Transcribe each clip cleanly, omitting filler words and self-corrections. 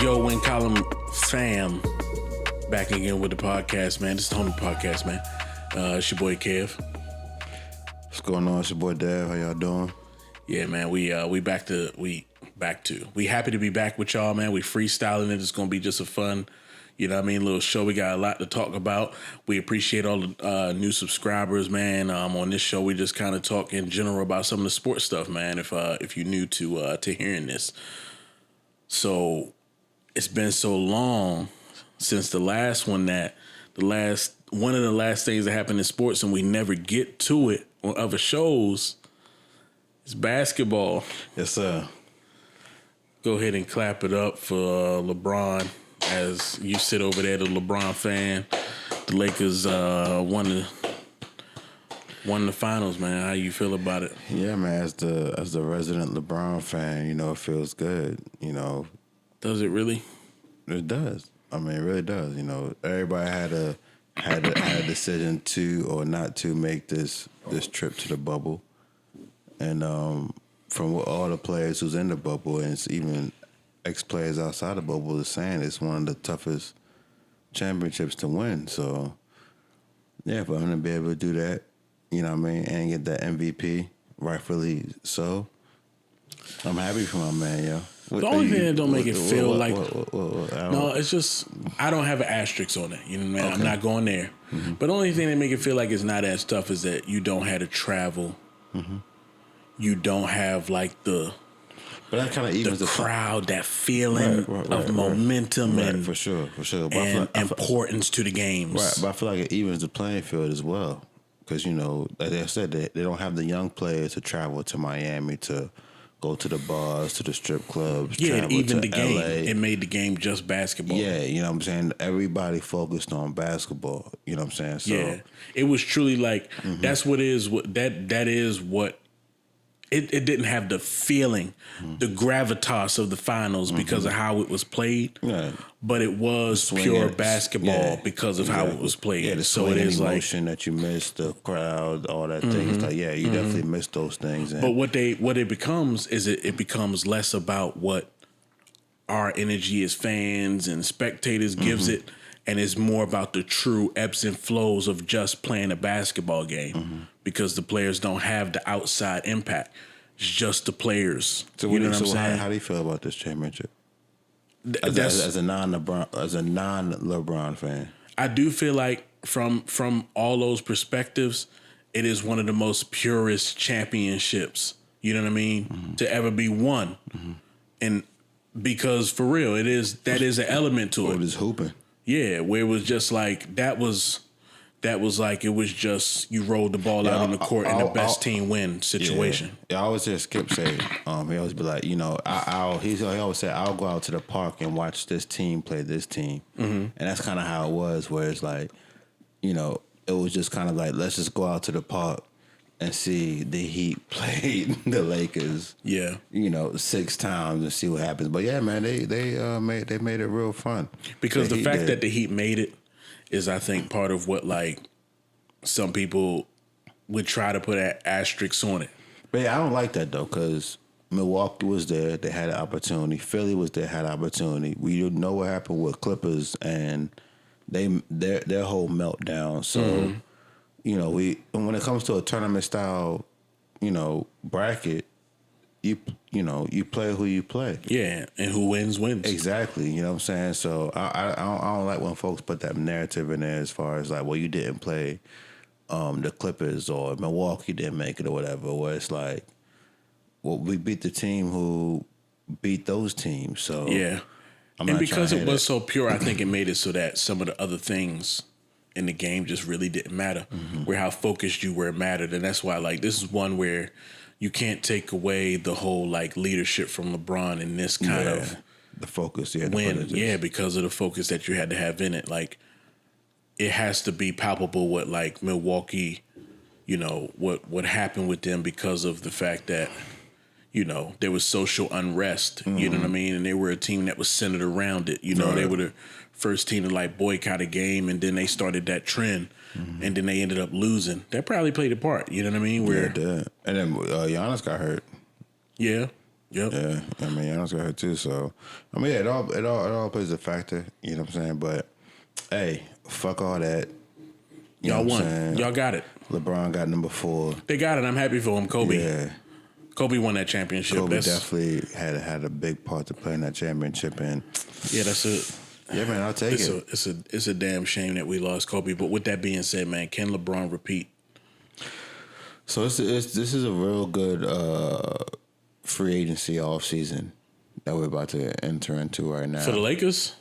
Yo, Win Column fam, back again with the podcast, man. This is the Homie Podcast, man. It's your boy Kev. What's going on? It's your boy Dev. How y'all doing? Yeah, man. We happy to be back with y'all, man. We freestyling it. It's gonna be just a fun, little show. We got a lot to talk about. We appreciate all the new subscribers, man. On this show, we just kind of talk in general about some of the sports stuff, man. If you're new to hearing this, so it's been so long since the last one of the last things that happened in sports, and we never get to it on other shows. It's basketball. Yes, sir. Go ahead and clap it up for LeBron as you sit over there, the LeBron fan. The Lakers won the finals, man. How you feel about it? Yeah, man. As the resident LeBron fan, it feels good. Does it really? It does. I mean, it really does. Everybody had a decision to or not to make this trip to the bubble, and from what all the players who's in the bubble and it's even ex-players outside the bubble are saying, it's one of the toughest championships to win. So, yeah, for him to be able to do that, and get that MVP, rightfully so, I'm happy for my man, yo. The only thing that don't make it feel like... No, it's just... I don't have an asterisk on it. Okay. I'm not going there. Mm-hmm. But the only thing that make it feel like it's not as tough is that you don't have to travel. Mm-hmm. You don't have, like, the... But that kind of evens the crowd, that feeling of momentum and... For sure. And importance to the games. Right, but I feel like it evens the playing field as well. Because, like I said, they don't have the young players to travel to Miami to... go to the bars, to the strip clubs. Yeah, even the game. LA. It made the game just basketball. Yeah, you know what I'm saying? Everybody focused on basketball. You know what I'm saying? So, yeah. It was truly like, that's what is, that is what, it didn't have the feeling, the gravitas of the finals because of how it was played. Right. But it was pure basketball because of how it was played. Yeah, the so it is emotion that you missed, the crowd, all that thing. It's like, you definitely missed those things. But what it becomes is it becomes less about what our energy as fans and spectators gives it, and it's more about the true ebbs and flows of just playing a basketball game because the players don't have the outside impact. It's just the players. So, you know what I'm saying? How do you feel about this championship? As a non-LeBron fan, I do feel like from all those perspectives, it is one of the most purest championships. You know what I mean? To ever be won, and because for real, that is an element to it. It is hooping. Yeah, where it was just like that was like it was just you rolled the ball out on the court and the best team win situation. Yeah, I always hear Skip say, he always be like, he always say, I'll go out to the park and watch this team play this team. And that's kind of how it was, where it's like, it was just kind of like, let's just go out to the park and see the Heat play the Lakers. Yeah. 6 times and see what happens. But yeah, man, they made it real fun. Because the fact that the Heat made it is, I think, part of what, like, some people would try to put an asterisk on it. But yeah, I don't like that, though, because Milwaukee was there. They had an opportunity. Philly was there, had an opportunity. We didn't know what happened with Clippers and their whole meltdown. So, when it comes to a tournament-style, bracket, you play who you play. Yeah, and who wins. Exactly, you know what I'm saying? So I don't like when folks put that narrative in there as far as like, well, you didn't play the Clippers or Milwaukee didn't make it or whatever, where it's like, well, we beat the team who beat those teams. So yeah. And because it was so pure, I think it made it so that some of the other things in the game just really didn't matter, where how focused you were mattered. And that's why, like, this is one where you can't take away the whole, like, leadership from LeBron in this kind of the focus, win. Yeah, because of the focus that you had to have in it. Like, it has to be palpable what, like, Milwaukee, what happened with them because of the fact that, there was social unrest, you know what I mean? And they were a team that was centered around it. They were the first team to, like, boycott a game, and then they started that trend. And then they ended up losing. That probably played a part. You know what I mean? Where it did. And then Giannis got hurt. Yeah. Yep. Yeah, I mean, Giannis got hurt too. So, I mean, yeah, it all plays a factor. You know what I'm saying? But hey, fuck all that. You know Y'all what I'm won. saying? Y'all got it. LeBron got number 4. They got it. I'm happy for him. Kobe. Yeah, Kobe won that championship. Kobe definitely had a big part to play in that championship, and Yeah, that's it. yeah, man, I'll take it. It's a damn shame that we lost Kobe. But with that being said, man, can LeBron repeat? So this is a real good free agency off season that we're about to enter into right now. For the Lakers?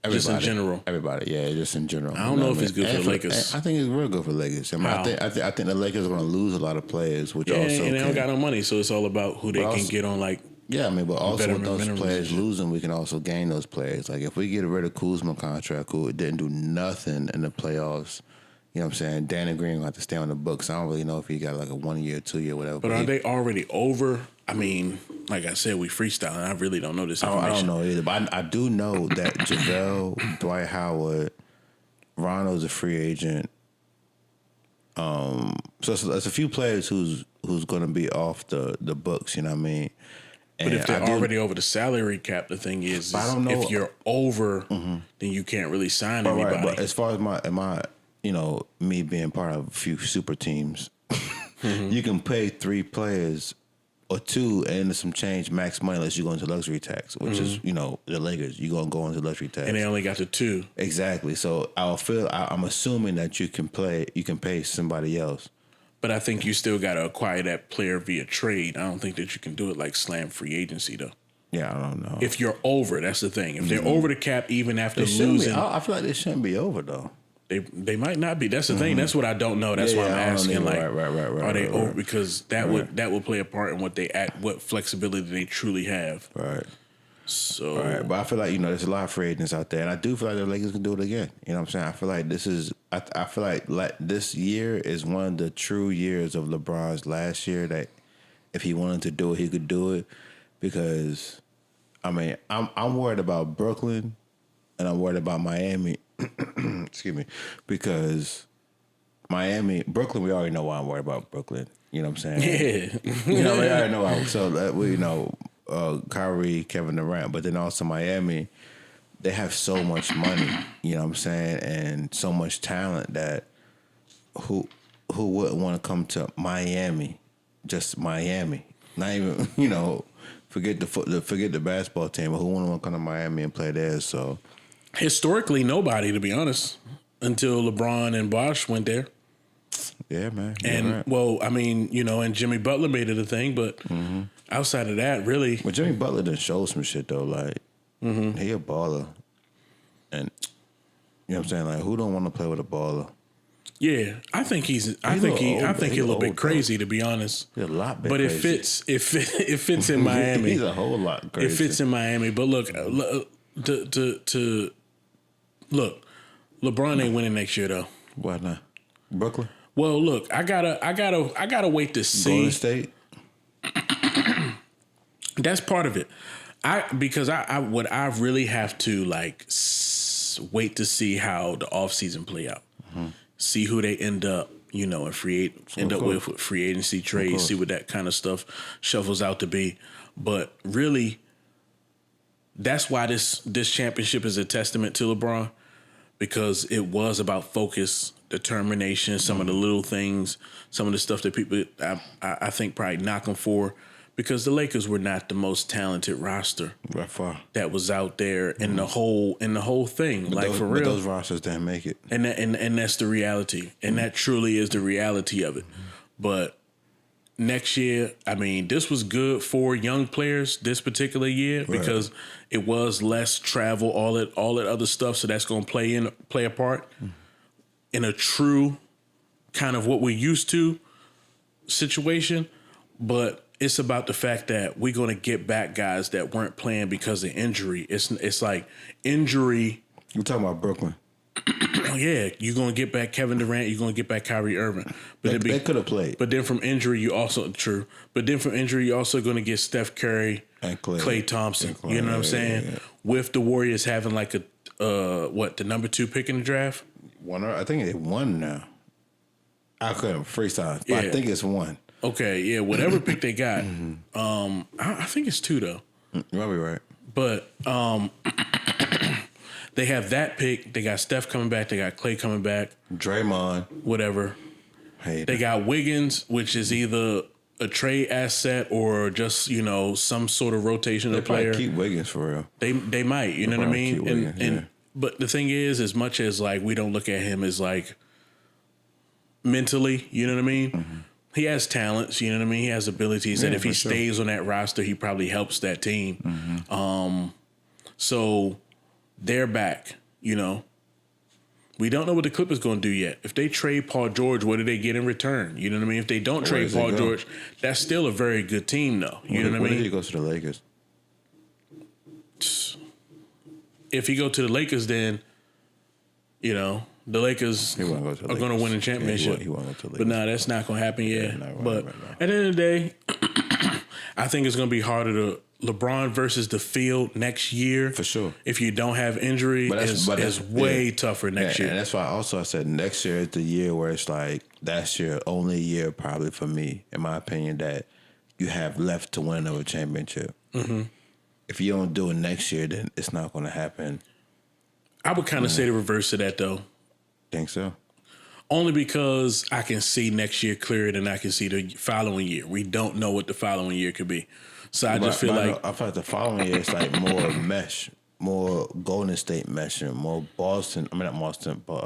Just in general. Everybody, yeah, just in general. I don't know if it's good for the Lakers. I think it's real good for the Lakers. I mean, How? I think the Lakers are going to lose a lot of players, which Yeah, also and they don't can- got no money, so it's all about who they But can also- get on. Like, Yeah, I mean, but also Better with those minimums players and shit. losing, we can also gain those players. Like if we get rid of Kuzma contract, who didn't do nothing in the playoffs, you know what I'm saying? Danny Green will have to stay on the books. I don't really know if he got like a 1 year, 2 year, whatever. but are they already over? I mean, like I said, we freestyling. I really don't know this I information. don't know either, but I do know that JaVale, Dwight Howard, Rondo's a free agent. So there's a few players who's going to be off the books. You know what I mean? But if And they're I do- already over the salary cap, the thing is But I don't know- if you're over, then you can't really sign anybody. Right, but as far as my me being part of a few super teams, you can pay 3 players or 2 and some change max money unless you go into luxury tax, which is the Lakers. You're gonna go into luxury tax. And they only got the 2. Exactly. So I'm assuming that you can pay somebody else. But I think you still got to acquire that player via trade. I don't think that you can do it like slam free agency, though. Yeah, I don't know. If you're over, that's the thing. If they're over the cap, even after They shouldn't be- losing, I feel like they shouldn't be over though. they might not be. That's the thing. That's what I don't know. That's why I'm I don't asking. either. Like, Right, are they right, over? right. Because that would play a part in what flexibility they truly have. Right. So Right, but I feel like there's a lot of free agents out there, and I do feel like the Lakers can do it again. You know what I'm saying? I feel like I feel like this year is one of the true years of LeBron's last year. That if he wanted to do it, he could do it. Because I mean, I'm worried about Brooklyn, and I'm worried about Miami. Excuse me, because Brooklyn, we already know why I'm worried about Brooklyn. You know what I'm saying? yeah, We already know why. So Kyrie, Kevin Durant, but then also Miami, they have so much money, you know what I'm saying, and so much talent that who wouldn't want to come to Miami, just Miami, not even forget the basketball team, but who wouldn't want to come to Miami and play there? So historically, nobody, to be honest, until LeBron and Bosh went there. yeah, man, you're And right. well, I mean, and Jimmy Butler made it a thing, but outside of that, really, But Jimmy Butler done showed some shit though, like he a baller, and you know what I'm saying, like who don't want to play with a baller? yeah, I think he's a little bit crazy, to be honest. He's a lot bit But crazy. it fits in Miami. He's a whole lot crazy. It fits in Miami. But look, look, LeBron ain't winning next year though. Why not? Brooklyn, Well, look, I gotta wait to see. Golden State. That's part of it. Because I really have to wait to see how the offseason play out. See who they end up, and with free agency trades, see what that kind of stuff shuffles out to be. But really, that's why this championship is a testament to LeBron, because it was about focus, determination, some of the little things, some of the stuff that people I think probably knock him for, because the Lakers were not the most talented roster By far. that was out there in the whole thing. But For real. those rosters didn't make it. And that's the reality. And that truly is the reality of it. But next year, I mean, this was good for young players this particular year because it was less travel, all that other stuff. So that's going to play a part in a true kind of what we're used to situation. But it's about the fact that we're going to get back guys that weren't playing because of injury. It's like injury. You're talking about Brooklyn. Oh yeah, you're gonna get back Kevin Durant. You're gonna get back Kyrie Irving. But They could have played. But then from injury, you also gonna get Steph Curry And Klay Thompson. And Klay, You know what I'm yeah, saying? yeah. With the Warriors having like the number 2 pick in the draft. I think they won now. I couldn't freestyle, but I Yeah. think it's one. Okay, yeah, whatever pick they got. I think it's 2 though. You might be right. But they have that pick. They got Steph coming back. They got Clay coming back. Draymond. Whatever. Hey, They got Wiggins, which is either a trade asset or just some sort of rotational they player. probably keep Wiggins for real. They might. You know what I probably mean? keep Wiggins, yeah. But the thing is, as much as like we don't look at him as like mentally, you know what I mean? Mm-hmm. He has talents, you know what I mean? He has abilities that if he for sure. stays on that roster, he probably helps that team. Mm-hmm. So they're back, We don't know what the Clippers going to do yet. If they trade Paul George, what do they get in return? You know what I mean? If they don't trade does he Paul go? George, that's still a very good team, though. You know what I When did mean? he go to the Lakers? If he go to the Lakers, then, the Lakers He won't go to the are going to Lakers. win a Yeah, championship. he won't go to the But Lakers. no, that's not going to happen yet. no, But no. at the end of the day, I think it's going to be harder to LeBron versus the field next year. For sure. If you don't have injury, But that's- is way yeah. tougher next And year. that's why also I said next year is the year where it's like that's your only year probably for me, in my opinion, that you have left to win another championship. Mm-hmm. If you don't do it next year, then it's not going to happen. I would kind of say the reverse of that, though. Think so? Only because I can see next year clearer than I can see the following year. We don't know what the following year could be. So I just feel like I feel like the following year it's like more mesh, more Golden State meshing, more Boston. I mean not Boston, but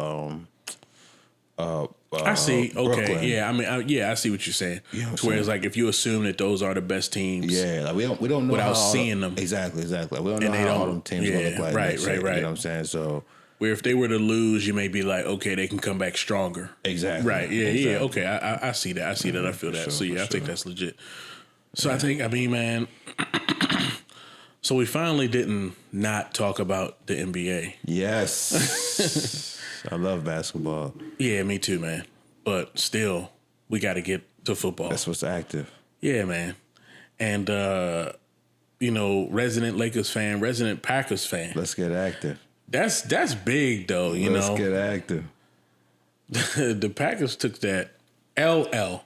I see. Okay, Brooklyn. yeah. I mean, I see what you're saying. You know what I'm To where it's saying? like if you assume that those are the best teams, Yeah, like we don't know Without how all seeing them. exactly. Like, we don't And know they how all don't- them teams yeah, gonna look like. right, next year, right. You know what I'm saying? So where if they were to lose, you may be like, okay, they can come back stronger. exactly. Right. Yeah. Exactly. Yeah. Okay. I see that. I see that. I feel that. sure, So yeah, for I think sure. that's legit. So I mean, man. So we finally didn't not talk about the NBA. Yes. I love basketball. Yeah, me too, man. But still, we got to get to football. That's what's active. Yeah, man. And resident Lakers fan, resident Packers fan. Let's get active. That's big though, Let's get active. The Packers took that LL.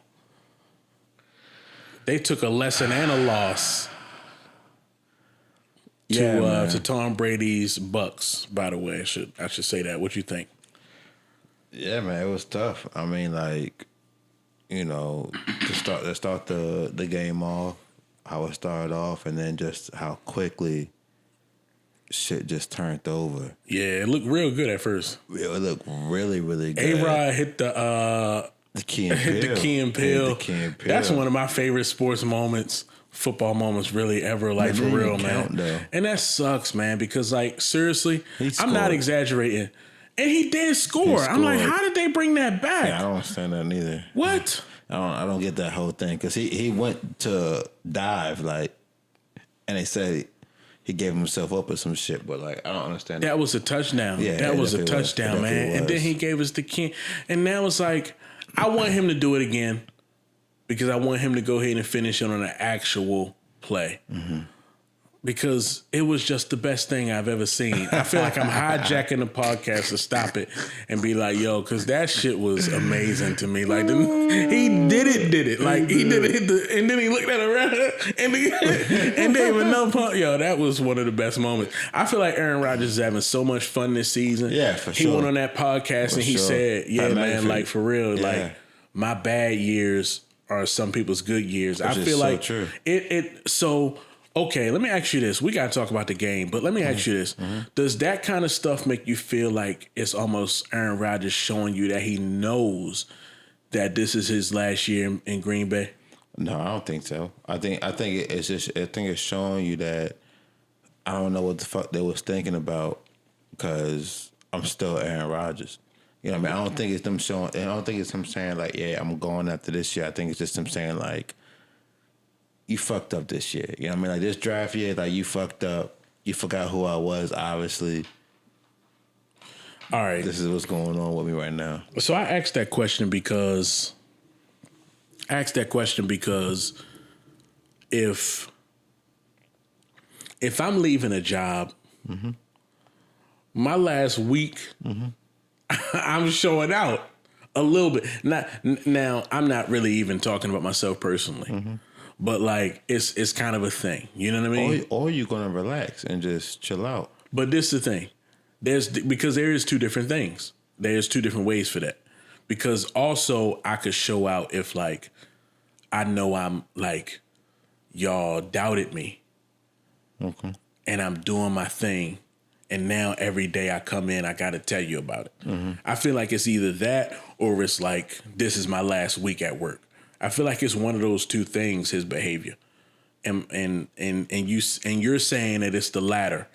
They took a lesson and a loss to Tom Brady's Bucks. By the way, I should say that. What you think? Yeah, man, it was tough. I mean, like, to start the game off, how it started off, and then just how quickly shit just turned over. Yeah, it looked real good at first. It looked really, really good. A-Rod hit the Key and hit Peele. the Key and Peele. Hit the Key and Peele. That's one of my favorite sports moments, football moments, really ever. Like It for didn't real, even man. count, though. And that sucks, man. Because like seriously, He I'm not scored. exaggerating. And he did score. He I'm like, scored. how did they bring that back? Yeah, I don't understand that neither. What? I don't get that whole thing because he went to dive and they said he gave himself up or some shit, but like I don't understand. That was a touchdown. Yeah, that it was a definitely was. touchdown, It man. definitely And then was. he gave us the king. And now it's like, I want him to do it again because I want him to go ahead and finish it on an actual play. Mm-hmm. Because it was just the best thing I've ever seen. I feel like I'm hijacking the podcast to stop it and be like, yo, because that shit was amazing to me. Like, he did it. Like, he did it, and then he looked at around and gave a no pump. Yo, that was one of the best moments. I feel like Aaron Rodgers is having so much fun this season. Yeah, for He sure. went on that podcast and he sure. said, yeah, Pat man, McAfee. like, for real, Yeah. like, my bad years are some people's good years. I Which is feel so like true. so okay, let me ask you this. We got to talk about the game, but let me ask you this. Does that kind of stuff make you feel like it's almost Aaron Rodgers showing you that he knows that this is his last year in Green Bay? No, I don't think so. I think it's showing you that I don't know what the fuck they was thinking about because I'm still Aaron Rodgers. You know what I mean? I don't think it's them showing. I don't think it's him saying like, "Yeah, I'm going after this year." I think it's just him saying like, "You fucked up this year." You know what I mean? Like this draft year, like you fucked up. You forgot who I was. Obviously, All right. this is what's going on with me right now. So I asked that question because if I'm leaving a job, my last week, I'm showing out. A little bit. Now, I'm not really even talking about myself personally, but like it's kind of a thing. You know what I mean? Or you're gonna relax and just chill out. But this is the thing. Because there is two different things. There's two different ways for that. Because also I could show out if like I know I'm like y'all doubted me. Okay. And I'm doing my thing. And now every day I come in, I got to tell you about it. I feel like it's either that or it's like, this is my last week at work. I feel like it's one of those two things, his behavior. And you're saying that it's the latter.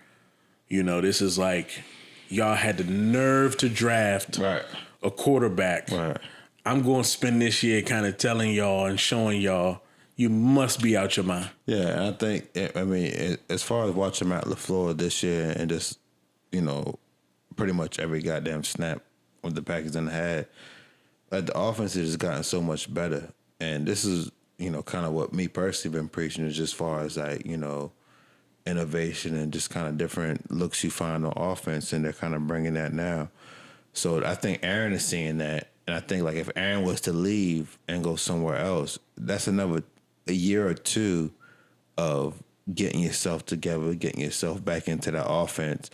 You know, this is like, y'all had the nerve to draft a quarterback. Right. I'm going to spend this year kind of telling y'all and showing y'all you must be out your mind. Yeah, and I think, I mean, as far as watching Matt LaFleur this year and just, you know, pretty much every goddamn snap with the Packers done had, like the offense has just gotten so much better. And this is, you know, kind of what me personally been preaching is just as far as like, you know, innovation and just kind of different looks you find on offense, and they're kind of bringing that now. So I think Aaron is seeing that, and I think like if Aaron was to leave and go somewhere else, that's another a year or two of getting yourself together, getting yourself back into that offense.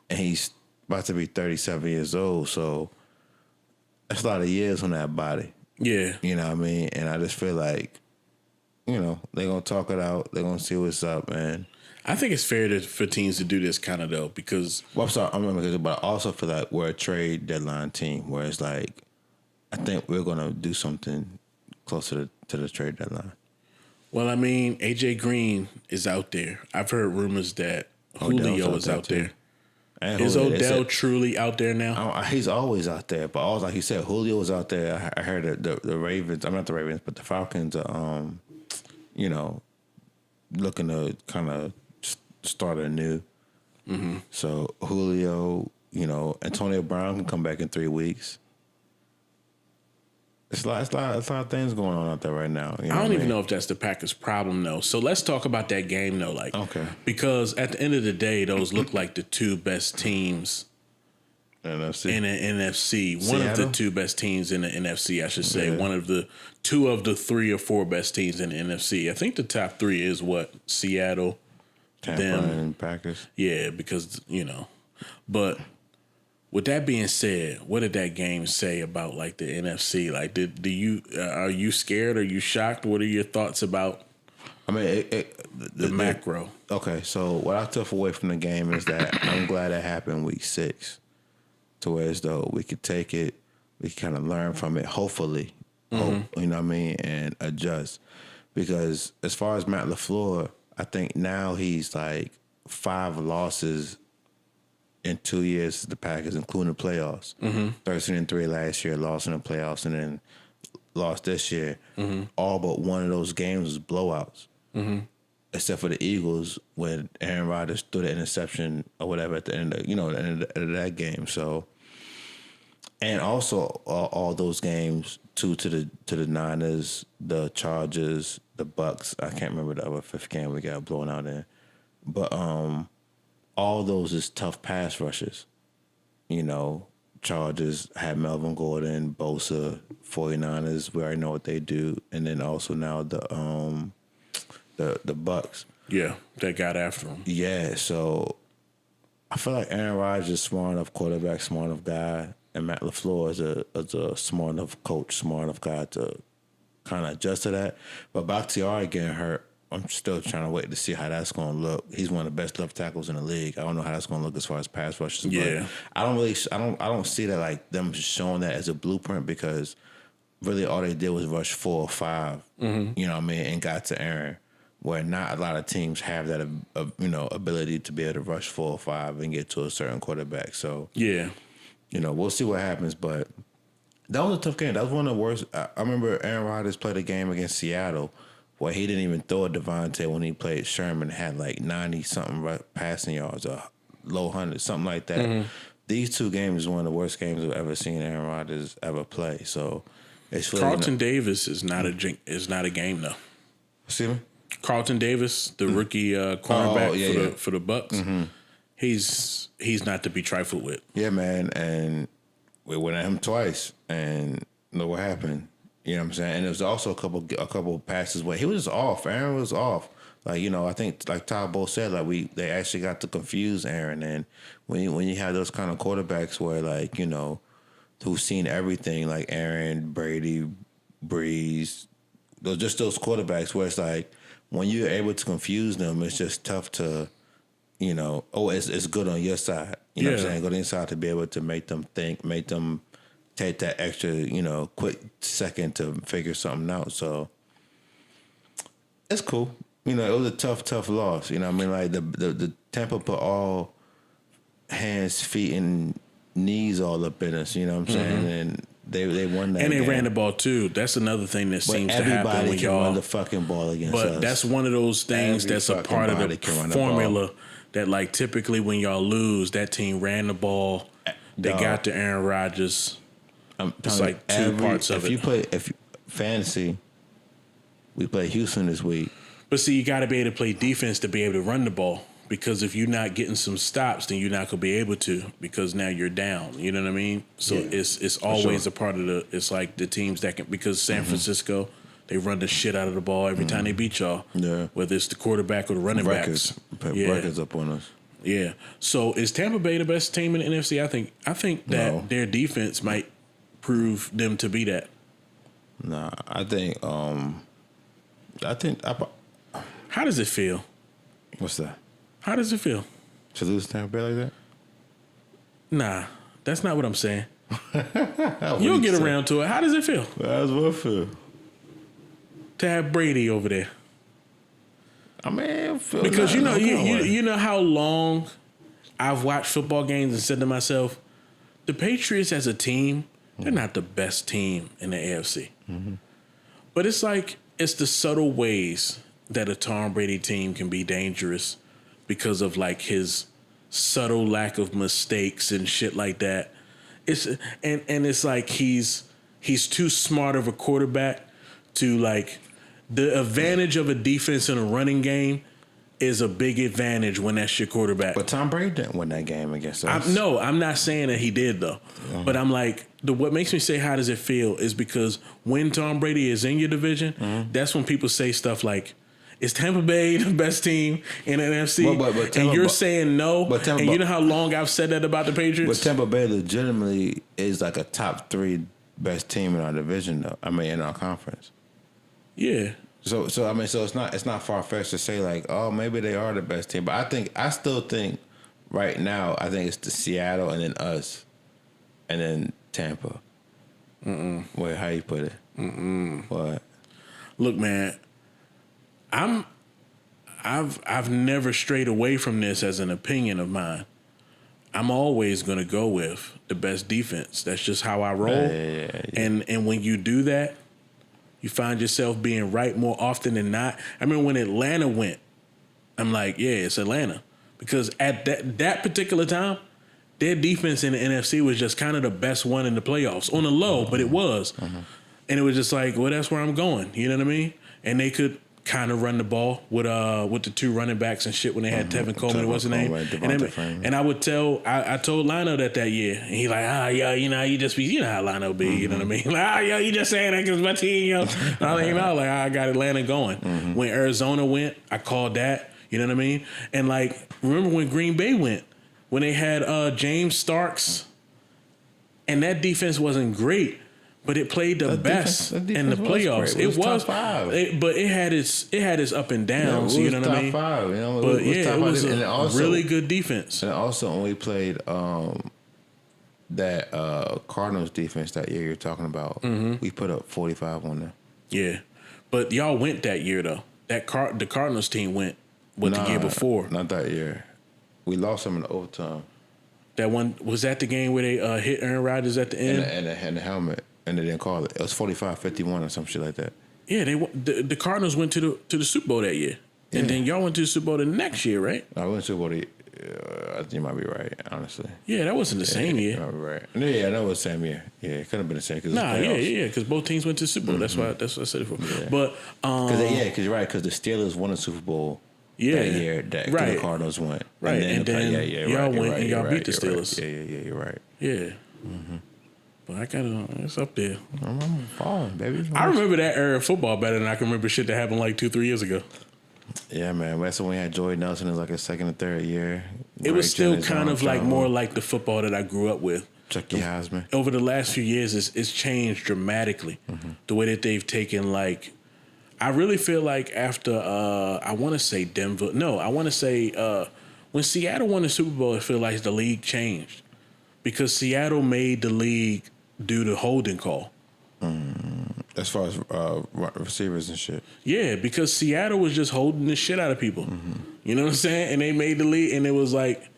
And he's about to be 37 years old, so that's a lot of years on that body. Yeah. You know what I mean? And I just feel like, you know, they're going to talk it out. They're going to see what's up, man. I think it's fair for teams to do this kind of though, because... Well, I'm sorry, but I also feel like we're a trade deadline team where it's like, I think we're going to do something closer to the trade deadline. Well, I mean, AJ Green is out there. I've heard rumors that Julio is out there. Is Odell truly out there now? He's always out there, but also like he said, Julio is out there. I heard that the Ravens, I'm not the Ravens, but the Falcons are, you know, looking to kind of start anew. Mm-hmm. So Julio, you know, Antonio Brown can come back in 3 weeks. It's a lot of things going on out there right now. You know I don't even know if that's the Packers' problem, though. So let's talk about that game, though. Like, okay. Because at the end of the day, those look like the two best teams NFC. in the NFC. Seattle? One of the two best teams in the NFC, I should say. Yeah. One of the two of the 3 or 4 best teams in the NFC. I think the top 3 is what? Seattle, Tampa, and Packers. Yeah, because, you know. But with that being said, what did that game say about like the NFC? Like, are you scared? Are you shocked? What are your thoughts about? I mean, the macro. Okay, so what I took away from the game is that I'm glad it happened week 6, to where as though we could take it, we could kind of learn from it. Hopefully, you know what I mean, and adjust. Because as far as Matt LaFleur, I think now he's like 5 losses in 2 years to the Packers, including the playoffs. 13-3 last year, lost in the playoffs, and then lost this year. All but one of those games was blowouts. Except for the Eagles when Aaron Rodgers threw the interception or whatever at the end of, the end of that game. So, and also all those games, 2 to the Niners, the Chargers, the Bucks. I can't remember the other 5th game we got blown out in. But all those is tough pass rushes. Chargers had Melvin Gordon, Bosa, 49ers. We already know what they do. And then also now the Bucks. Yeah, they got after him. Yeah, so I feel like Aaron Rodgers is smart enough quarterback, smart enough guy, and Matt LaFleur is a smart enough coach, smart enough guy to kind of adjust to that. But Bakhtiari getting hurt, I'm still trying to wait to see how that's going to look. He's one of the best left tackles in the league. I don't know how that's going to look as far as pass rushes. Yeah, but I don't see that like them showing that as a blueprint, because really all they did was rush 4 or 5. You know what I mean, and got to Aaron, where not a lot of teams have that ability to be able to rush 4 or 5 and get to a certain quarterback. So yeah, we'll see what happens, but that was a tough game. That was one of the worst. I remember Aaron Rodgers played a game against Seattle where he didn't even throw a Devontae when he played Sherman, had like 90-something passing yards, or low 100, something like that. These 2 games is one of the worst games I've ever seen Aaron Rodgers ever play. So it's really Carlton Davis is not a game though. See me? Carlton Davis, the rookie cornerback for the Bucks. He's not to be trifled with. Yeah, man, and we went at him twice, and Look what happened. You know what I'm saying? And there was also a couple passes where he was off. Aaron was off. Like, you know, I think like Todd Bowles said, like they actually got to confuse Aaron. And when you have those kind of quarterbacks where, like, you know, who've seen everything, like Aaron, Brady, Breeze, those quarterbacks where it's like when you're able to confuse them, it's just tough to, you know, it's good on your side. You know what I'm saying? Go to the inside to be able to make them think, make them take that extra, you know, quick second to figure something out. So it's cool. You know, it was a tough loss. You know what I mean? Like the Tampa put all hands, feet, and knees all up in us. You know what I'm saying? And they won that. And they game. ran the ball too. That's another thing that But seems to happen everybody when can y'all run the fucking ball against us. But that's one of those things that's a part of the formula that, like, typically when y'all lose, that team ran the ball. They got to Aaron Rodgers. It's like two parts of it. If fantasy, we play Houston this week. But see, you got to be able to play defense to be able to run the ball. Because if you're not getting some stops, then you're not going to be able to, because now you're down. You know what I mean? So it's always a part of it's like the teams that can, because San Francisco, they run the shit out of the ball every time they beat y'all. Yeah. Whether it's the quarterback or the running backs. Records up on us. Yeah. So is Tampa Bay the best team in the NFC? I think that their defense might prove them to be that. Nah, I think How does it feel? What's that? How does it feel? To lose Tampa Bay like that? Nah, that's not what I'm saying. You'll get around to it. How does it feel? How does what feel? To have Brady over there. I mean, because you know how long I've watched football games and said to myself, the Patriots as a team, they're not the best team in the AFC. Mm-hmm. But it's like, it's the subtle ways that a Tom Brady team can be dangerous because of, like, his subtle lack of mistakes and shit like that. It's like he's too smart of a quarterback to, like, the advantage of a defense in a running game is a big advantage when that's your quarterback. But Tom Brady didn't win that game against us. I'm not saying that he did, though. Mm-hmm. But I'm like, what makes me say how does it feel is because when Tom Brady is in your division, that's when people say stuff like, is Tampa Bay the best team in the NFC? And you're saying no. And you know how long I've said that about the Patriots? But Tampa Bay legitimately is like a top 3 best team in our division, though. I mean, in our conference. Yeah. So it's not far fetched to say, like, oh, maybe they are the best team. But I still think right now, I think it's the Seattle and then us, and then Tampa. Wait, how you put it? What? Look, man. I've never strayed away from this as an opinion of mine. I'm always going to go with the best defense. That's just how I roll. Yeah. And when you do that, you find yourself being right more often than not. I mean, when Atlanta went, I'm like, yeah, it's Atlanta. Because at that particular time, their defense in the NFC was just kind of the best one in the playoffs. On the low, but it was. And it was just like, well, that's where I'm going. You know what I mean? And they could kind of run the ball with the 2 running backs and shit when they had Tevin Coleman, what's his name? And I would I told Lionel that year, and he like, yeah, you know, you just be, you know how Lionel be, you know what I mean? Like, yo, you just saying that because my team, yo. And I like, no, like, I got Atlanta going. When Arizona went, I called that, you know what I mean? And like, remember when Green Bay went, when they had James Starks, and that defense wasn't great. But it played the best in the playoffs. It was top 5. But it had its up and downs. You know what I mean? Top 5. You know, but it was a really good defense. And also, when we played that Cardinals defense that year you're talking about, we put up 45 on them. Yeah, but y'all went that year though. The Cardinals team went the year before. Not that year. We lost them in the overtime. That one was that the game where they hit Aaron Rodgers at the end and the helmet. And they didn't call it. It was 45-51 or some shit like that. Yeah, the Cardinals went to the Super Bowl that year, and then y'all went to the Super Bowl the next year, right? I went to Super Bowl. I think you might be right, honestly. Yeah, that wasn't the same year. You might be right. Yeah, that was the same year. Yeah, it couldn't have been the same. Because both teams went to the Super Bowl. That's what I said it for. Yeah. But because you're right. Because the Steelers won the Super Bowl. that year that the Cardinals went. Right, and then y'all went and y'all beat the Steelers. Yeah, you're right. Yeah. But it's up there. I'm falling, baby. I remember that era of football better than I can remember shit that happened like 2-3 years ago. Yeah, man. That's when we had Joey Nelson in like a second or third year. It was still Jennings, kind of like Armstrong, more like the football that I grew up with. Chucky Heisman. Over the last few years, it's changed dramatically. The way that they've taken, like, I really feel like after, I want to say Denver. No, I want to say when Seattle won the Super Bowl, I feel like the league changed. Because Seattle made the league do the holding call. As far as receivers and shit. Yeah, because Seattle was just holding the shit out of people. You know what I'm saying? And they made the league, and it was like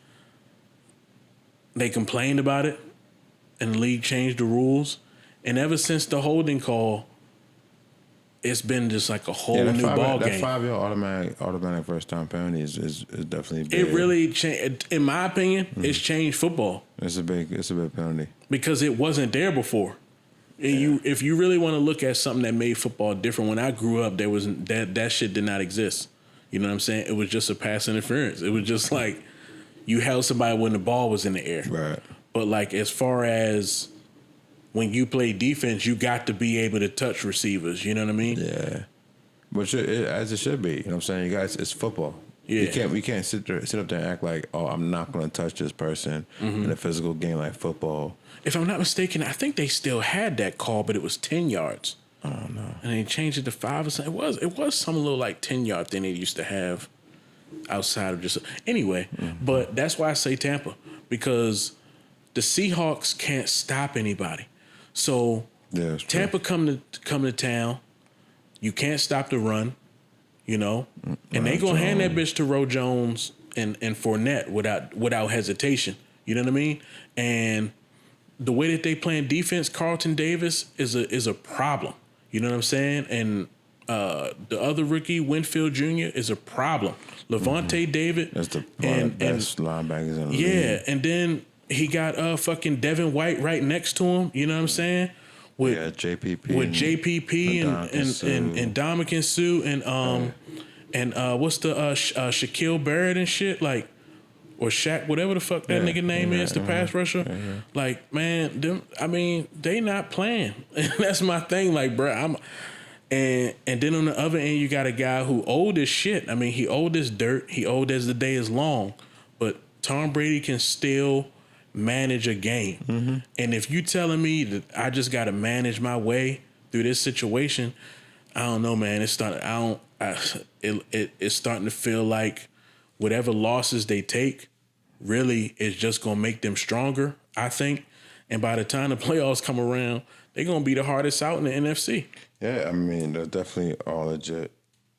they complained about it, and the league changed the rules. And ever since the holding call, it's been just like a whole new ball game. That 5-year automatic first time penalty is definitely big. It really changed. In my opinion, it's changed football. It's a big penalty because it wasn't there before. If you really want to look at something that made football different, when I grew up, there was that shit did not exist. You know what I'm saying? It was just a pass interference. It was just like you held somebody when the ball was in the air. Right. But like as far as when you play defense, you got to be able to touch receivers. You know what I mean? Yeah. But as it should be. You know what I'm saying? You guys, it's football. Yeah. We can't sit up there and act like, oh, I'm not going to touch this person in a physical game like football. If I'm not mistaken, I think they still had that call, but it was 10 yards. I don't know. And they changed it to 5 or something. It was some little like 10-yard thing they used to have outside of just anyway. But that's why I say Tampa, because the Seahawks can't stop anybody. So Yeah, Tampa come to town. You can't stop the run, you know, and they gonna hand that bitch to Ro Jones and Fournette without hesitation. You know what I mean? And the way that they playing defense, Carlton Davis is a problem. You know what I'm saying? And the other rookie, Winfield Jr., is a problem. Levante David. That's one of the best linebackers in the league. Yeah, and then he got fucking Devin White right next to him. You know what I'm saying? With JPP. With JPP and Ndamukong Suh and what's the Shaquille Barrett and shit, like, or Shaq, whatever the fuck that nigga name is, the pass rusher. Like, man, they not playing. And that's my thing. Like, bro, and then on the other end, you got a guy who old as shit. I mean, he old as dirt. He old as the day is long. But Tom Brady can still manage a game. And if you telling me that I just got to manage my way through this situation, I don't know, man. It's starting to feel like whatever losses they take really is just going to make them stronger, I think. And by the time the playoffs come around, they're going to be the hardest out in the NFC. Yeah, I mean, they're definitely all legit.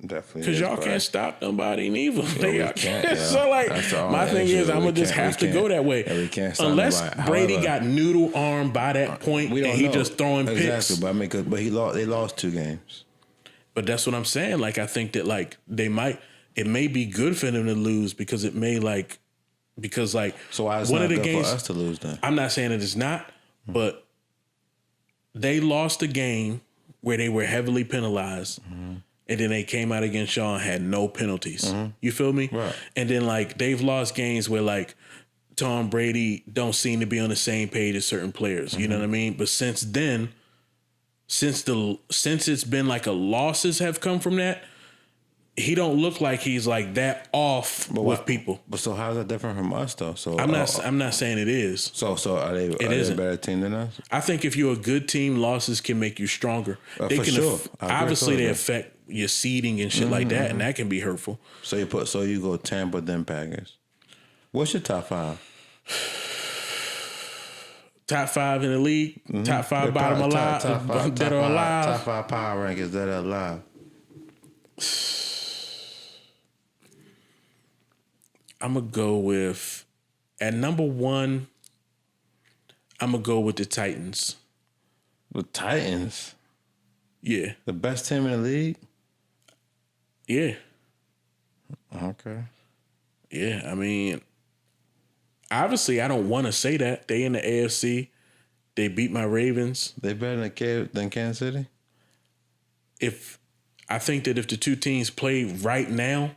Definitely. Because y'all can't stop nobody neither. Yeah, we can't, So, like, my thing is, I'm going to just have to go that way. Yeah, we can't stop Unless nobody. Brady However, got noodle arm by that point and he just throwing picks. Exactly, but they lost 2 games. But that's what I'm saying. Like, I think that, like, it may be good for them to lose because it may, like, So why is it not good for us to lose then? I'm not saying that it's not, but they lost a game where they were heavily penalized, and then they came out against y'all and had no penalties. You feel me? Right. And then, like, they've lost games where, like, Tom Brady don't seem to be on the same page as certain players. You know what I mean? But since then, since it's been like losses have come from that, he don't look like he's like that off with people. But so how is that different from us though? So I'm not saying it is. So are they a better team than us? I think if you're a good team, losses can make you stronger. They for can sure. Obviously they affect your seeding and shit like that, and that can be hurtful. So you go Tampa then Packers. What's your top 5? Top 5 in the league. Top 5 bottom alive. Dead or alive. Top 5 power rankings that are alive. I'm going to go with, at number 1, I'm going to go with the Titans. The Titans? Yeah. The best team in the league? Yeah. Okay. Yeah, I mean, obviously I don't want to say that. They in the AFC. They beat my Ravens. They better than Kansas City? I think that if the two teams play right now,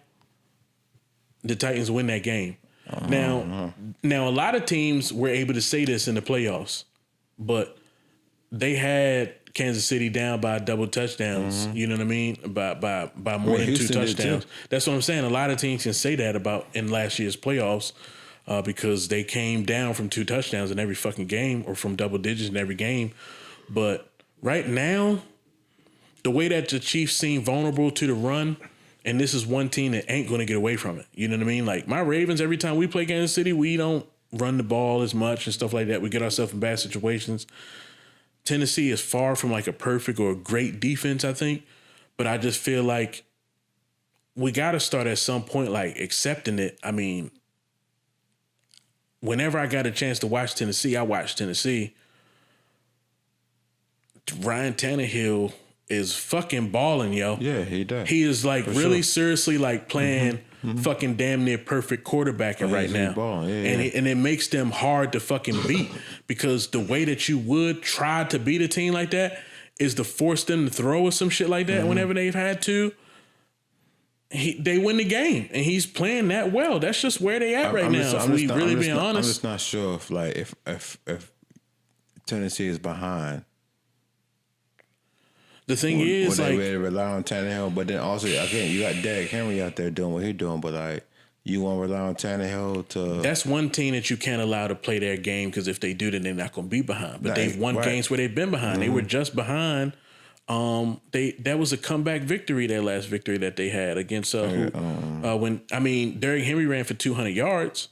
the Titans win that game. Now, a lot of teams were able to say this in the playoffs, but they had Kansas City down by double touchdowns. You know what I mean? By more than Houston two did too. touchdowns. That's what I'm saying. A lot of teams can say that about in last year's playoffs because they came down from 2 touchdowns in every fucking game or from double digits in every game. But right now, the way that the Chiefs seem vulnerable to the run, and this is one team that ain't going to get away from it. You know what I mean? Like my Ravens, every time we play Kansas City, we don't run the ball as much and stuff like that. We get ourselves in bad situations. Tennessee is far from like a perfect or a great defense, I think. But I just feel like we got to start at some point like accepting it. I mean, whenever I got a chance to watch Tennessee, I watched Tennessee. Ryan Tannehill is fucking balling, yo. Yeah, he does. He is like For really sure. seriously like playing fucking damn near perfect quarterbacking right he's now. balling. Yeah, and yeah. it makes them hard to fucking beat because the way that you would try to beat a team like that is to force them to throw or some shit like that whenever they've had to. They win the game, and he's playing that well. That's just where they at right now. If we really being I'm honest, just not sure if like if Tennessee is behind. the thing is Would they like really rely on Tannehill? But then also again, you got Derrick Henry out there doing what he's doing. But like, you want to rely on Tannehill to? that's one team that you can't allow to play their game because if they do, then they're not going to be behind. But Right, they've won right. games where they've been behind. They were just behind. That was a comeback victory. Their last victory that they had against when Derrick Henry ran for 200 yards.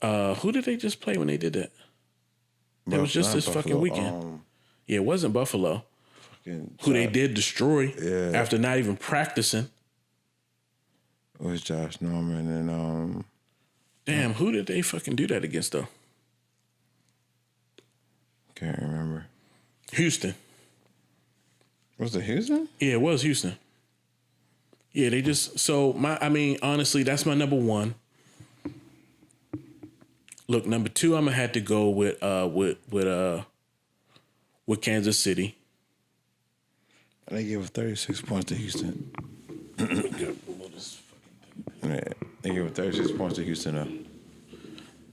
Who did they just play when they did that? It was just not this fucking Buffalo, weekend. Yeah, it wasn't Buffalo, who they did destroy Yeah. after not even practicing. It was Josh Norman and Damn, who did they fucking do that against though? can't remember. Houston. Was it Houston? Yeah, it was Houston. Yeah, they just honestly, that's my number one. Look, number two, I'm gonna have to go with Kansas City. They gave up 36 points to Houston. Yeah, they gave up 36 points to Houston.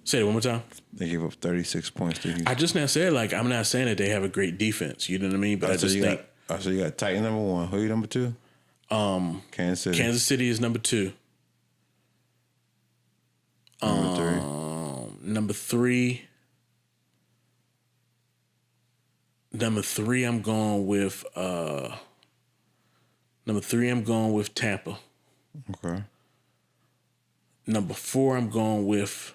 Say it one more time. They gave up 36 points to Houston. I just now said like I'm not saying that they have a great defense. You know what I mean? But I just think So you got Titan number 1. Who you number 2? Kansas City. Kansas City is number 2. Number 3. Number 3. Number 3, I'm going with Tampa. Okay. Number 4, I'm going with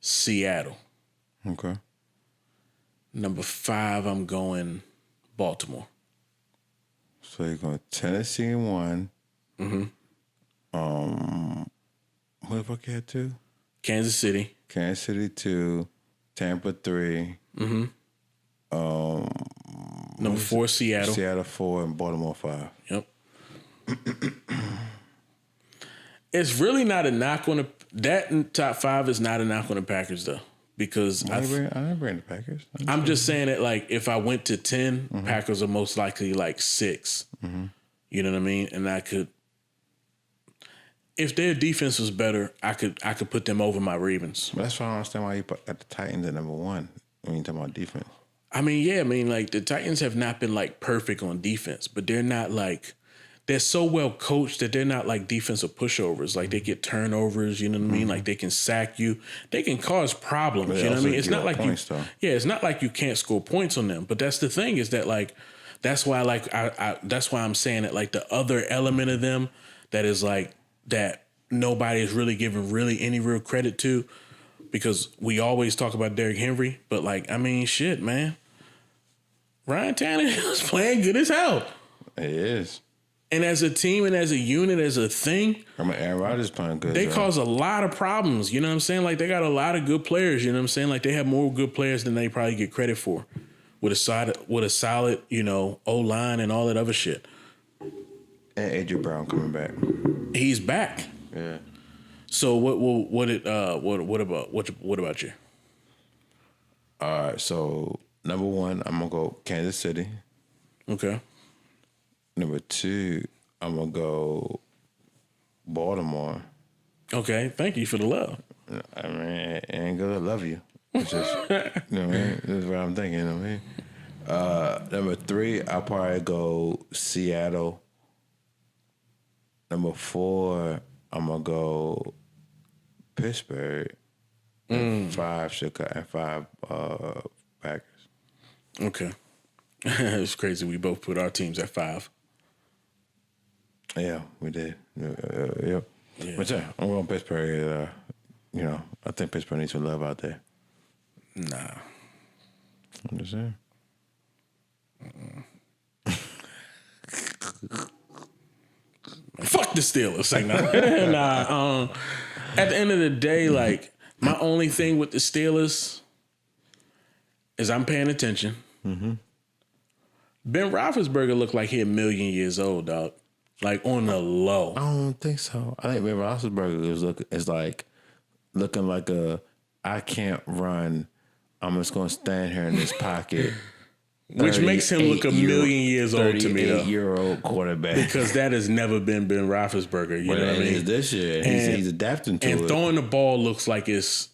Seattle. Okay. Number 5, I'm going Baltimore. So you're going Tennessee in 1. Mm-hmm. Who the fuck you had 2? Kansas City. Kansas City 2. Tampa 3. Mm-hmm. Number 4, Seattle. Seattle 4 and Baltimore 5. Yep. It's really not a knock on that in top 5 is not a knock on the Packers though, because I didn't bring the Packers. I'm just saying that like if I went to 10, Packers are most likely like 6. You know what I mean? And I could, if their defense was better, I could put them over my Ravens. But that's why I don't understand why you put the Titans at number 1 when you talk about defense. I mean, yeah, like the Titans have not been like perfect on defense, but they're not like, they're so well coached that they're not like defensive pushovers. Like they get turnovers, you know what I mean? Like they can sack you. They can cause problems, But they you know what I also mean? It's give not up like points, you, though. yeah, it's not like you can't score points on them. But that's the thing is that like, that's why like, that's why I'm saying that like the other element of them that is like, that nobody is really giving really any real credit to, because we always talk about Derrick Henry, but like, I mean, shit, man. Ryan Tannehill is playing good as hell. It is. And as a team and as a unit, as a thing, I mean, Aaron Rodgers playing good. they though. cause a lot of problems. You know what I'm saying? Like they got a lot of good players. You know what I'm saying? Like they have more good players than they probably get credit for, with a solid, you know, O-line and all that other shit. And AJ Brown coming back. He's back. Yeah. So what about you? All right. So number 1, I'm gonna go Kansas City. Okay. Number 2, I'm gonna go Baltimore. Okay. Thank you for the love. I mean, ain't good. I love you. It's just, you know what I mean? This is what I'm thinking, you know what I mean? Number 3, I'll probably go Seattle. Number 4, I'm going to go Pittsburgh. And 5, Chicago, and 5, Packers. Okay. It's crazy. We both put our teams at 5. Yeah, we did. Yep. Yeah. But yeah, I'm going Pittsburgh. You know, I think Pittsburgh needs some love out there. Nah. I'm just saying. Fuck the Steelers. Like, nah. At the end of the day, like, my only thing with the Steelers is I'm paying attention. Mm-hmm. Ben Roethlisberger looked like he a million years old, dog. Like, on the low. I don't think so. I think Ben Roethlisberger is like looking like I can't run. I'm just gonna stand here in this pocket. Which makes him look a million years old to me, though. 38-year-old quarterback. Because that has never been Ben Roethlisberger. You know what I mean? This year, he's adapting to it. And throwing the ball looks like it's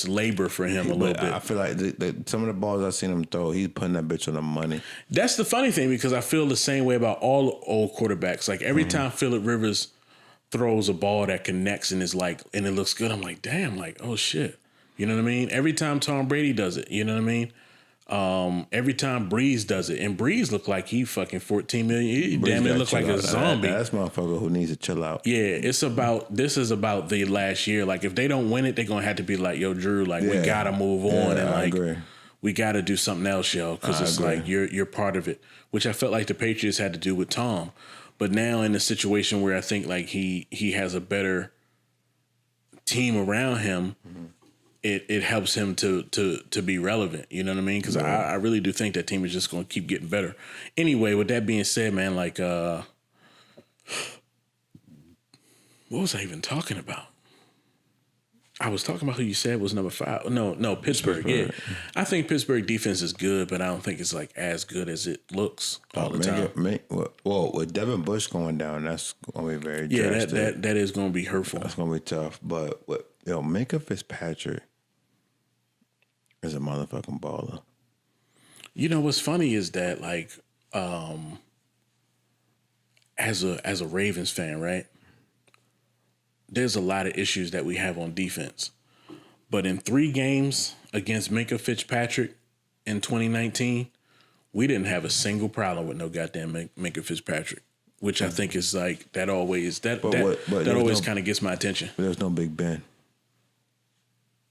labor for him a little bit. I feel like some of the balls I've seen him throw, he's putting that bitch on the money. That's the funny thing, because I feel the same way about all old quarterbacks. Like, every time Phillip Rivers throws a ball that connects and is like, and it looks good, I'm like, damn, like, oh shit. You know what I mean? Every time Tom Brady does it, you know what I mean? Every time Breeze does it, and Breeze look like he fucking 14 million. He damn it look like a zombie. That's motherfucker who needs to chill out. Yeah, this is about the last year. Like, if they don't win it, they're gonna have to be like, yo, Drew, like, we gotta move on, and like, we gotta do something else, yo, because it's like you're part of it, which I felt like the Patriots had to do with Tom. But now in a situation where I think like he has a better team around him, it helps him to be relevant. You know what I mean? Because I really do think that team is just going to keep getting better. Anyway, with that being said, man, like, what was I even talking about? I was talking about who you said was number 5. No, Pittsburgh. Yeah, I think Pittsburgh defense is good, but I don't think it's like as good as it looks all the time. Well, with Devin Bush going down, that's going to be very drastic. that is going to be hurtful. That's going to be tough. But Minkah Fitzpatrick is a motherfucking baller. You know what's funny is that, like, as a Ravens fan, right? There's a lot of issues that we have on defense. But in 3 games against Minkah Fitzpatrick in 2019, we didn't have a single problem with no goddamn Minkah Fitzpatrick, which I think is like that always kind of gets my attention. But there's no Big Ben.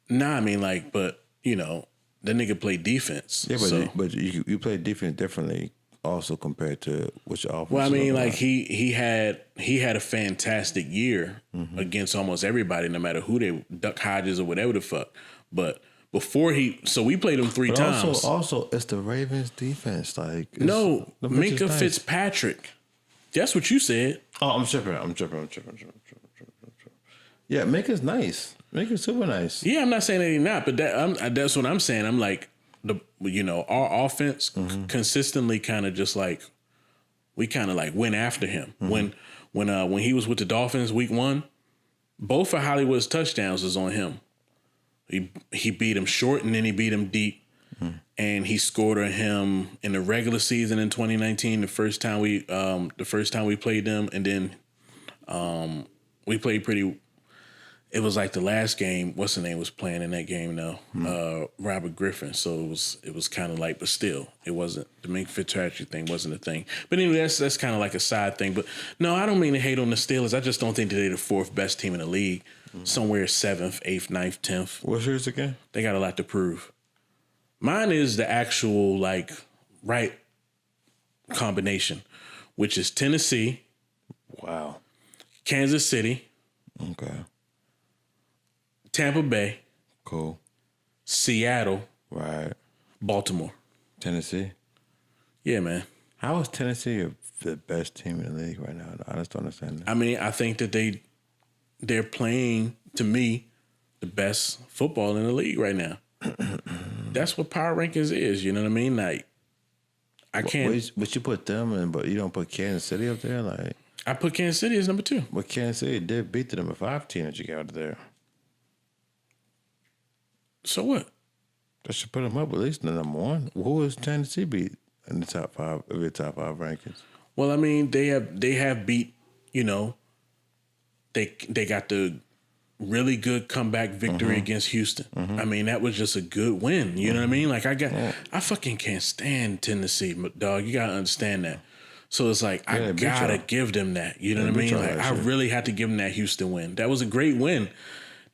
Nah, I mean, like, but you know, that nigga played defense. Yeah, but you play defense differently also compared to what your offense. Well, I mean, like he had a fantastic year against almost everybody, no matter who they Duck Hodges or whatever the fuck. But before we played him 3 times. Also, it's the Ravens defense. Like, no, Minkah Fitzpatrick. That's what you said. Oh, I'm tripping. Yeah, Minkah's nice. Minkah's super nice. Yeah, I'm not saying that he's not, but that's what I'm saying. I'm like, our offense consistently kind of just like, we kind of like went after him. When he was with the Dolphins week 1, both of Hollywood's touchdowns was on him. He beat him short and then he beat him deep. And he scored on him in the regular season in 2019, the first time we played them, and then we played pretty. It was like the last game. What's the name was playing in that game though? Robert Griffin. So it was kind of like, but still, it wasn't the Minkah Fitzpatrick thing wasn't a thing. But anyway, that's kind of like a side thing. But no, I don't mean to hate on the Steelers. I just don't think that they're the 4th best team in the league. Somewhere 7th, 8th, 9th, 10th. What's yours again? They got a lot to prove. Mine is the actual like right combination, which is Tennessee. Wow. Kansas City. Okay. Tampa Bay. Cool. Seattle. Right. Baltimore. Tennessee. Yeah, man. How is Tennessee the best team in the league right now? I just don't understand that. I mean, I think that they're playing, to me, the best football in the league right now. That's what power rankings is. You know what I mean? Like, I can't. But you put them in, but you don't put Kansas City up there. Like, I put Kansas City as number 2. But Kansas City did beat the number 5 team that you got out there. So what? That should put them up at least the number one. Who is Tennessee beat in the top 5 of your top 5 rankings? Well, I mean, they have beat, you know, they got the really good comeback victory against Houston. I mean, that was just a good win. You know what I mean? Like I fucking can't stand Tennessee, dog. You gotta understand that. So it's like I gotta give them that. You know what I mean? Like I really had to give them that Houston win. That was a great win.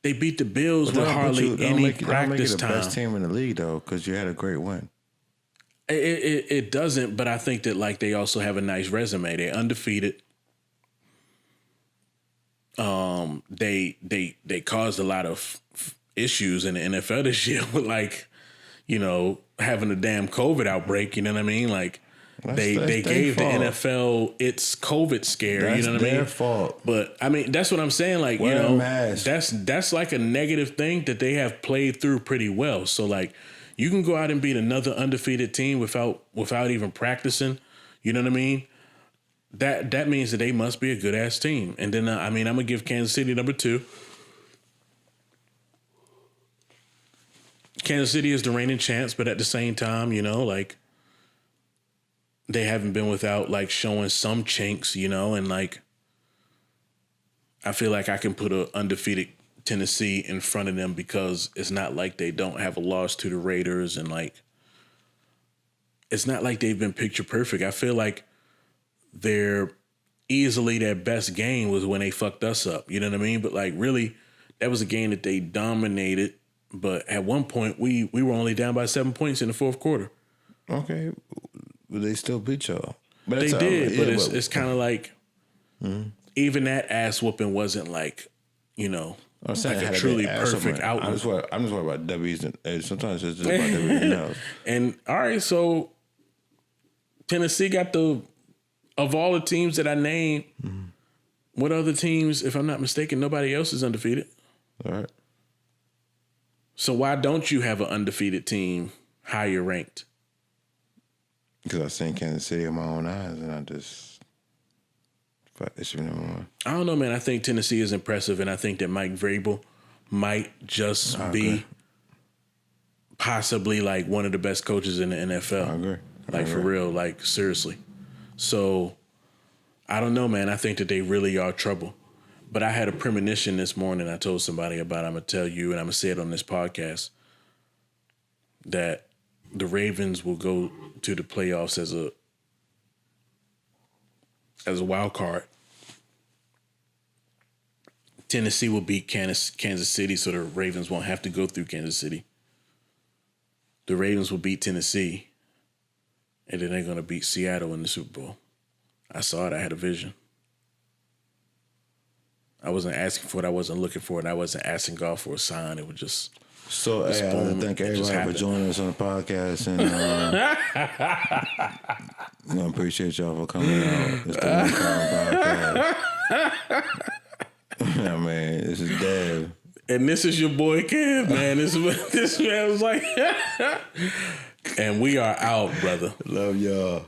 They beat the Bills with hardly any practice time. Best team in the league though, because you had a great win. It doesn't, but I think that like they also have a nice resume. They're undefeated. They caused a lot of issues in the NFL this year with like, you know, having a damn COVID outbreak. You know what I mean? Like they gave the NFL its COVID scare. You know what I mean? Their fault. But I mean, that's what I'm saying. Like, Wear you know, a mask. that's like a negative thing that they have played through pretty well. So like, you can go out and beat another undefeated team without even practicing. You know what I mean? That means that they must be a good ass team. And then I mean, I'm gonna give Kansas City number 2. Kansas City is the reigning champs, but at the same time, you know, like they haven't been without like showing some chinks, you know, and like I feel like I can put a undefeated Tennessee in front of them because it's not like they don't have a loss to the Raiders, and like it's not like they've been picture perfect. I feel like they're easily their best game was when they fucked us up. You know what I mean? But like really, that was a game that they dominated. But at one point, we were only down by 7 points in the fourth quarter. Okay, but they still beat y'all. But They did, but it's kind of like even that ass whooping wasn't like, you know, I'm saying like had a a truly big ass perfect whooping. outlook. I'm just worried about W's and sometimes it's just about W's and L's. And all right, so Tennessee got of all the teams that I named, what other teams, if I'm not mistaken, nobody else is undefeated. All right. So why don't you have an undefeated team higher ranked? Because I've seen Kansas City with my own eyes, and I just thought they should be number one. I don't know, man. I think Tennessee is impressive, and I think that Mike Vrabel might just be possibly like one of the best coaches in the NFL. I agree. Like for real, like seriously. So I don't know, man. I think that they really are trouble. But I had a premonition this morning I told somebody about. I'm going to tell you, and I'm going to say it on this podcast, that the Ravens will go to the playoffs as a wild card. Tennessee will beat Kansas City, so the Ravens won't have to go through Kansas City. The Ravens will beat Tennessee, and then they're going to beat Seattle in the Super Bowl. I saw it. I had a vision. I wasn't asking for it. I wasn't looking for it. I wasn't asking God for a sign. It was just... So, hey, I'd like to thank everybody for joining us on the podcast. And I appreciate y'all for coming out. It's the One Call Podcast. I mean, this is Dev. And this is your boy Kev, man. This man was like... And we are out, brother. Love y'all.